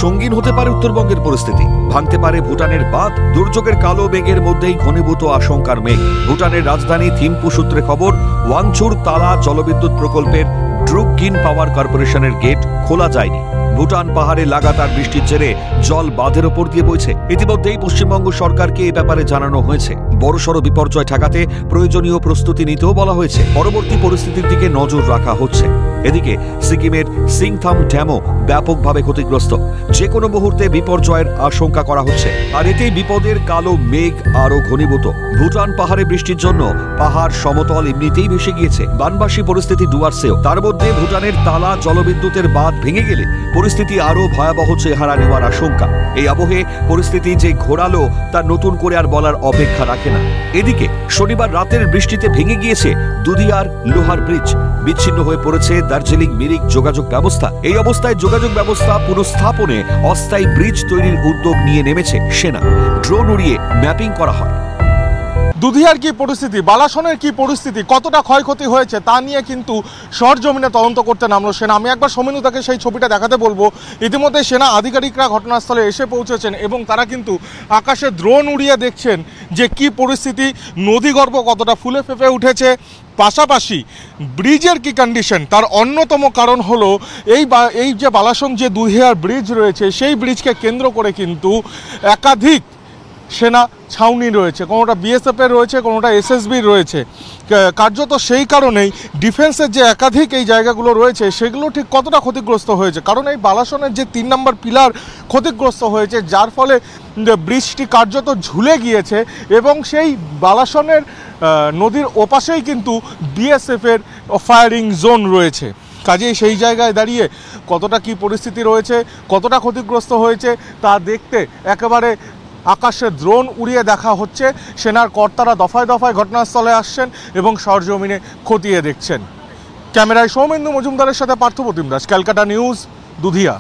সঙ্গীন হতে পারে উত্তরবঙ্গের পরিস্থিতি, ভাঙতে পারে ভুটানের বাঁধ। দুর্যোগের কালো মেঘের মধ্যেই ঘনীভূত আশঙ্কার মেঘ। ভুটানের রাজধানী থিম্পু সূত্রে খবর, ওয়াংচুর তালা জলবিদ্যুৎ প্রকল্পের ড্রুকগিন পাওয়ার কর্পোরেশনের গেট খোলা যায়নি। ভুটান পাহাড়ে লাগাতার বৃষ্টির জেরে জল বাঁধের ওপর দিয়ে বইছে। ইতিমধ্যেই পশ্চিমবঙ্গ সরকারকে এ ব্যাপারে জানানো হয়েছে। বড়সড় বিপর্যয় ঠেকাতে প্রয়োজনীয় প্রস্তুতি নিতেও বলা হয়েছে। পরবর্তী পরিস্থিতির দিকে নজর রাখা হচ্ছে। এদিকে সিকিমের সিংথাম ড্যামও ব্যাপকভাবে ক্ষতিগ্রস্ত। যে কোনো মুহূর্তে বিপর্যয়ের আশঙ্কা করা হচ্ছে। আর এতেই বিপদের কালো মেঘ আরো ঘনীভূত। ভুটান পাহাড়ে বৃষ্টির জন্য পাহাড় সমতল এমনিতেই ভেসে গিয়েছে। বানবাসী পরিস্থিতি ডুয়ার্সেও। তার মধ্যে ভুটানের তালা জলবিদ্যুতের বাঁধ ভেঙে গেলে পরিস্থিতি আরো ভয়াবহ চেহারা নেওয়ার আশঙ্কা। এই আবহে পরিস্থিতি যে ঘোরালো তা নতুন করে আর বলার অপেক্ষা রাখে না। এদিকে শনিবার রাতের বৃষ্টিতে ভেঙে গিয়েছে দুধিয়ার লোহার ব্রিজ। বিচ্ছিন্ন হয়ে পড়েছে দার্জিলিং মিরিক যোগাযোগ ব্যবস্থা। এই অবস্থায় যোগাযোগ ব্যবস্থা পুনঃস্থাপনে অস্থায়ী ব্রিজ তৈরির উদ্যোগ নিয়ে নেমেছে সেনা। ড্রোন উড়িয়ে ম্যাপিং করা হয়। দুধিয়ার কি পরিস্থিতি, বালাসনের কি পরিস্থিতি, কতটা ক্ষয়ক্ষতি হয়েছে তা নিয়ে কিন্তু সরজমিনে তদন্ত করতে নামলো সেনা। আমি একবার সমিনু তাকে সেই ছবিটা দেখাতে বলবো। ইতিমধ্যে সেনা আধিকারিকরা ঘটনাস্থলে এসে পৌঁছেছেন এবং তারা কিন্তু আকাশে ড্রোন উড়িয়ে দেখছেন যে কি পরিস্থিতি, নদীগর্ভ কতটা ফুলে ফেঁপে উঠেছে। পাশাপাশি ব্রিজের কি কন্ডিশন, তার অন্যতম কারণ হলো এই যে বালাসন যে দুধিয়ার ব্রিজ রয়েছে সেই ব্রিজকে কেন্দ্র করে কিন্তু একাধিক সেনা ছাউনি রয়েছে। কোনোটা বিএসএফের রয়েছে, কোনোটা এসএসবির রয়েছে। কার্যত সেই কারণেই ডিফেন্সের যে একাধিক এই জায়গাগুলো রয়েছে সেগুলো ঠিক কতটা ক্ষতিগ্রস্ত হয়েছে। কারণ এই বালাসনের যে 3 নম্বর পিলার ক্ষতিগ্রস্ত হয়েছে, যার ফলে ব্রিজটি কার্যত ঝুলে গিয়েছে এবং সেই বালাসনের নদীর ওপাশেই কিন্তু বিএসএফের ফায়ারিং জোন রয়েছে। কাজেই সেই জায়গায় দাঁড়িয়ে কতটা কি পরিস্থিতি রয়েছে, কতটা ক্ষতিগ্রস্ত হয়েছে তা দেখতে একেবারে আকাশে ড্রোন উড়িয়ে দেখা হচ্ছে। সেনার কর্তারা দফায় দফায় ঘটনাস্থলে আসছেন এবং সরজমিনে খতিয়ে দেখছেন। ক্যামেরায় সৌমেন্দু মজুমদারের সাথে পার্থপ্রতিম দাস, ক্যালকাটা নিউজ, দুধিয়া।